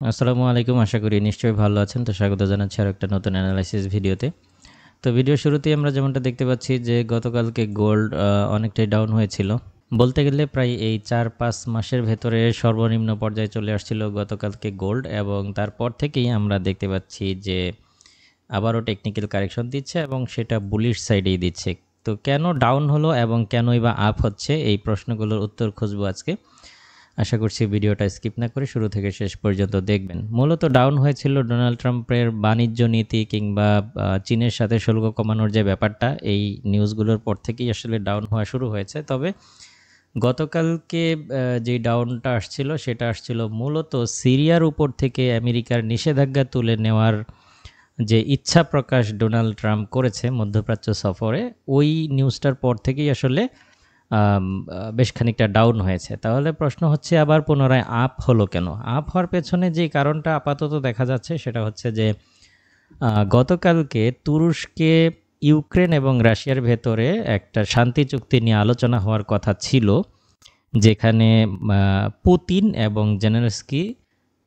আসসালামু আলাইকুম। আশা করি নিশ্চয়ই ভালো আছেন। তো স্বাগত জানাচ্ছি আরো একটা নতুন অ্যানালাইসিস ভিডিওতে। তো ভিডিও শুরুতেই আমরা যেমনটা দেখতে পাচ্ছি যে গতকালকে গোল্ড অনেকটাই ডাউন হয়েছিল। বলতে গেলে প্রায় এই ৪-৫ মাসের ভেতরে সর্বনিম্ন পর্যায়ে চলে আসছিল গতকালকে গোল্ড, এবং তারপর থেকেই আমরা দেখতে পাচ্ছি যে আবারও টেকনিক্যাল কারেকশন দিচ্ছে এবং সেটা বুলিশ সাইডেই দিচ্ছে। তো কেন ডাউন হলো এবং কেনই বা আপ হচ্ছে, এই প্রশ্নগুলোর উত্তর খুঁজবো আজকে। আশা করছি ভিডিওটা স্কিপ না করে শুরু থেকে শেষ পর্যন্ত দেখবেন। মূলত ডাউন হয়েছিল ডোনাল্ড ট্রাম্পের বাণিজ্য নীতি কিংবা চীনের সাথে শুল্ক কমানোর যে ব্যাপারটা, এই নিউজগুলোর পর থেকেই আসলে ডাউন হওয়া শুরু হয়েছে। তবে গতকালকে যে ডাউনটা আসছিল সেটা আসছিল মূলত সিরিয়ার উপর থেকে আমেরিকার নিষেধাজ্ঞা তুলে নেওয়ার যে ইচ্ছা প্রকাশ ডোনাল্ড ট্রাম্প করেছে মধ্যপ্রাচ্য সফরে, ওই নিউজটার পর থেকেই আসলে বেশ খানিকটা ডাউন হয়েছে। তাহলে প্রশ্ন হচ্ছে আবার পুনরায় আপ হলো কেন? আপ হওয়ার পেছনে যে কারণটা আপাতত দেখা যাচ্ছে সেটা হচ্ছে যে গতকালকে তুরস্কে ইউক্রেন এবং রাশিয়ার ভেতরে একটা শান্তি চুক্তি নিয়ে আলোচনা হওয়ার কথা ছিল, যেখানে পুতিন এবং জেলেনস্কি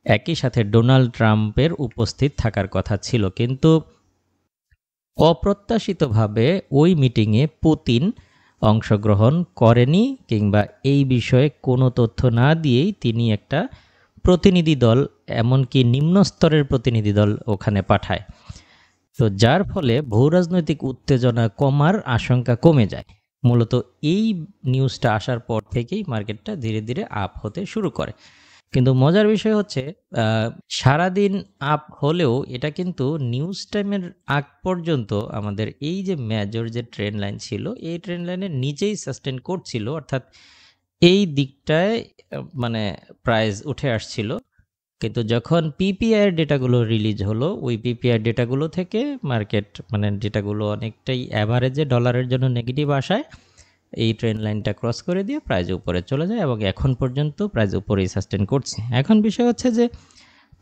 একই সাথে ডোনাল্ড ট্রাম্পের উপস্থিত থাকার কথা ছিল। কিন্তু অপ্রত্যাশিতভাবে ওই মিটিংয়ে পুতিন অংশগ্রহণ করেনি, কিংবা এই বিষয়ে কোনো তথ্য না দিয়েই তিনি একটা প্রতিনিধি দল, এমনকি নিম্ন স্তরের প্রতিনিধি দল ওখানে পাঠায়। তো যার ফলে ভূরাজনৈতিক উত্তেজনা কমার আশঙ্কা কমে যায়। মূলত এই নিউজটা আসার পর থেকেই মার্কেটটা ধীরে ধীরে আপ হতে শুরু করে। কিন্তু মজার বিষয় হচ্ছে সারাদিন আপ হলেও এটা কিন্তু নিউজ টাইমের আগ পর্যন্ত আমাদের এই যে মেজর যে ট্রেন্ড লাইন ছিল, এই ট্রেন্ড লাইনের নিচেই সাস্টেন করছিল, অর্থাৎ এই দিকটায় মানে প্রাইস উঠে আসছিল। কিন্তু যখন পিপিআই এর ডেটাগুলো রিলিজ হলো, ওই পিপিআই ডেটাগুলো থেকে মার্কেট মানে ডেটাগুলো অনেকটাই অ্যাভারেজে ডলারের জন্য নেগেটিভ আসায় এই ট্রেন্ড লাইনটা ক্রস করে দিয়ে প্রাইস উপরে চলে যায়, এবং এখন পর্যন্ত প্রাইস উপরেই সাস্টেন করছে। এখন বিষয় হচ্ছে যে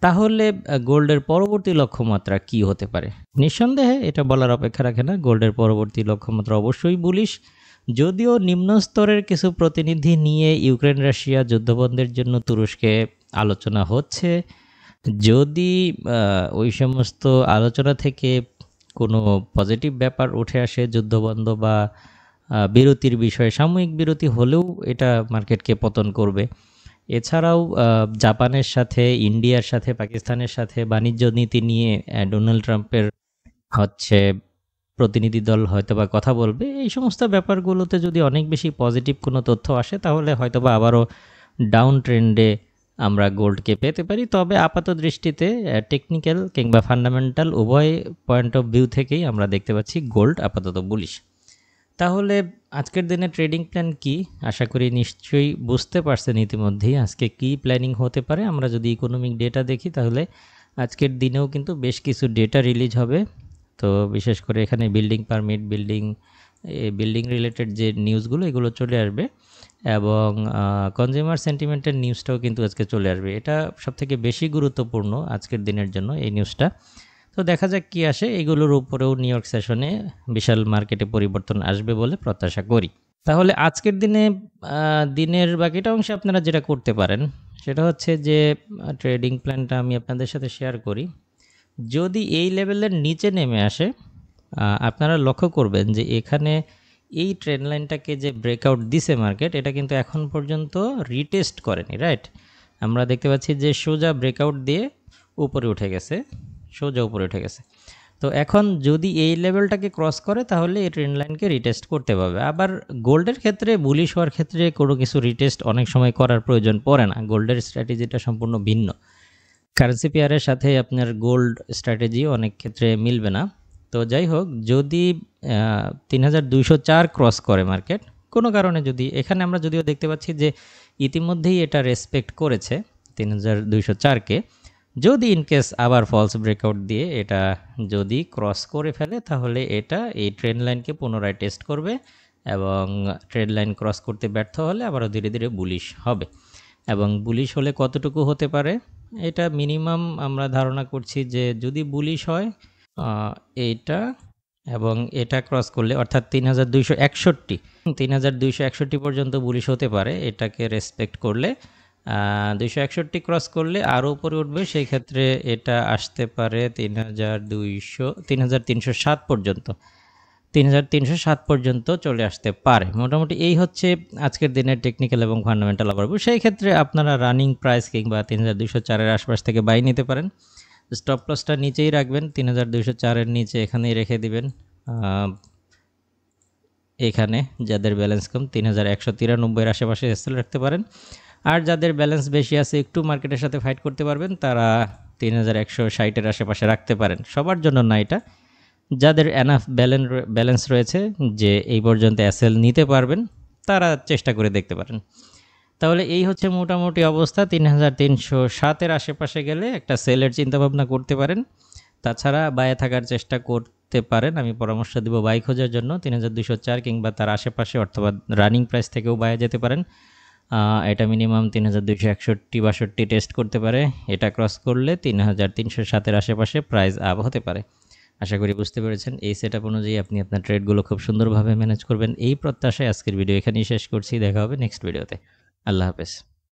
তাহলে গোল্ডের পরবর্তী লক্ষ্যমাত্রা কি হতে পারে? নিঃসন্দেহে এটা বলার অপেক্ষা রাখে না, গোল্ডের পরবর্তী লক্ষ্যমাত্রা অবশ্যই বুলিশ। যদিও নিম্ন স্তরের কিছু প্রতিনিধি নিয়ে ইউক্রেন রাশিয়া যুদ্ধবন্ধের জন্য তুরস্কে আলোচনা হচ্ছে, যদি ওই সমস্ত আলোচনা থেকে কোনো পজিটিভ ব্যাপার উঠে আসে, যুদ্ধবন্ধ বা বিরতির বিষয়ে, সাময়িক বিরতি হলেও এটা মার্কেটকে পতন করবে। এছাড়াও জাপানের সাথে, ইন্ডিয়ার সাথে, পাকিস্তানের সাথে বাণিজ্য নীতি নিয়ে ডোনাল্ড ট্রাম্পের হচ্ছে প্রতিনিধি দল হয়তোবা কথা বলবে। এই সমস্ত ব্যাপারগুলোতে যদি অনেক বেশি পজিটিভ কোনো তথ্য আসে, তাহলে হয়তোবা আবারও ডাউন ট্রেন্ডে আমরা গোল্ডকে পেতে পারি। তবে আপাত দৃষ্টিতে টেকনিক্যাল কিংবা ফান্ডামেন্টাল উভয় পয়েন্ট অফ ভিউ থেকেই আমরা দেখতে পাচ্ছি গোল্ড আপাতত বুলিশ। তাহলে আজকের দিনে ট্রেডিং প্ল্যান কি? আশা করি নিশ্চয়ই বুঝতে পারছেন ইতিমধ্যেই আজকে কি প্ল্যানিং হতে পারে। আমরা যদি ইকোনমিক ডেটা দেখি, তাহলে আজকের দিনেও কিন্তু বেশ কিছু ডেটা রিলিজ হবে। তো বিশেষ করে এখানে বিল্ডিং পারমিট, বিল্ডিং রিলেটেড যে নিউজগুলো, এগুলো চলে আসবে, এবং কনজিউমার সেন্টিমেন্টের নিউজটাও কিন্তু আজকে চলে আসবে। এটা সবথেকে বেশি গুরুত্বপূর্ণ আজকের দিনের জন্য এই নিউজটা। তো দেখা যাক কি আসে। এগুলোর উপরেও নিউ ইয়র্ক সেশনে বিশাল মার্কেটে পরিবর্তন আসবে বলে প্রত্যাশা করি। তাহলে আজকের দিনে দিনের বাকিটা অংশে আপনারা যেটা করতে পারেন সেটা হচ্ছে যে ট্রেডিং প্ল্যানটা আমি আপনাদের সাথে শেয়ার করি। যদি এই লেভেলের নিচে নেমে আসে, আপনারা লক্ষ্য করবেন যে এখানে এই ট্রেন্ড লাইনটাকে যে ব্রেকআউট দিছে মার্কেট, এটা কিন্তু এখন পর্যন্ত রিটেস্ট করেনি, রাইট? আমরা দেখতে পাচ্ছি যে সোজা ব্রেকআউট দিয়ে উপরে উঠে গেছে, সোজা উপরে উঠে গেছে। তো এখন যদি এই লেভেলটাকে ক্রস করে, তাহলে এই ট্রেন্ড লাইনকে রিটেস্ট করতে পারবে। আবার গোল্ডের ক্ষেত্রে, বুলিশ হওয়ার ক্ষেত্রে কোনো কিছু রিটেস্ট অনেক সময় করার প্রয়োজন পড়ে না। গোল্ডের স্ট্র্যাটেজিটা সম্পূর্ণ ভিন্ন। কারেন্সি পেয়ারের সাথে আপনার গোল্ড স্ট্র্যাটেজি অনেক ক্ষেত্রে মিলবে না। তো যাই হোক, যদি 3204 ক্রস করে মার্কেট কোনো কারণে, যদি এখানে আমরা যদিও দেখতে পাচ্ছি যে ইতিমধ্যেই এটা রেসপেক্ট করেছে 3204কে, যদি ইনকেস আবার ফলস ব্রেকআউট দিয়ে এটা যদি ক্রস করে ফেলে, তাহলে এটা এই ট্রেন্ড লাইনকে পুনরায় টেস্ট করবে, এবং ট্রেন্ড লাইন ক্রস করতে ব্যর্থ হলে আবারও ধীরে ধীরে বুলিশ হবে। এবং বুলিশ হলে কতটুকু হতে পারে, এটা মিনিমাম আমরা ধারণা করছি যে যদি বুলিশ হয় এইটা এবং এটা ক্রস করলে, অর্থাৎ 3261 পর্যন্ত বুলিশ হতে পারে, এটাকে রেসপেক্ট করলে 261 ক্রস করলে আরও উপরে উঠবে, সেই ক্ষেত্রে এটা আসতে পারে 3307 পর্যন্ত। 3307 পর্যন্ত চলে আসতে পারে। মোটামুটি এই হচ্ছে আজকের দিনের টেকনিক্যাল এবং ফান্ডামেন্টাল ওভারভিউ। সেই ক্ষেত্রে আপনারা রানিং প্রাইস কিংবা 3204 এর আশপাশ থেকে বাই নিতে পারেন। স্টপ লসটা নিচেই রাখবেন, 3204 এর নিচে এখানেই রেখে দিবেন। এখানে যাদের ব্যালেন্স কম 3193 এর আশেপাশে সেল রাখতে পারেন। আর যাদের ব্যালেন্স বেশি আছে, একটু মার্কেটের সাথে ফাইট করতে পারবেন, তারা 3160 এর আশেপাশে রাখতে পারেন। সবার জন্য না এটা, যাদের এনাফ ব্যালেন্স রয়েছে যে এই পর্যন্ত এসএল নিতে পারবেন, তারা চেষ্টা করে দেখতে পারেন। তাহলে এই হচ্ছে মোটামুটি অবস্থা। 3307 এর আশেপাশে গেলে একটা সেলের চিন্তাভাবনা করতে পারেন। তাছাড়া বায়ে থাকার চেষ্টা করতে পারেন। আমি পরামর্শ দিব বাই খোঁজার জন্য 3204 কিংবা তার আশেপাশে, অথবা রানিং প্রাইস থেকেও বায়ে যেতে পারেন। এটা মিনিমাম 3261-62 টেস্ট করতে পারে। এটা ক্রস করলে 3307 এর আশেপাশে প্রাইস আপ হতে পারে। আশা করি বুঝতে পেরেছেন। এই সেটআপ অনুযায়ী আপনি আপনার ট্রেডগুলো খুব সুন্দরভাবে ম্যানেজ করবেন, এই প্রত্যাশায় আজকের ভিডিও এখানেই শেষ করছি। দেখা হবে নেক্সট ভিডিওতে। আল্লাহ হাফেজ।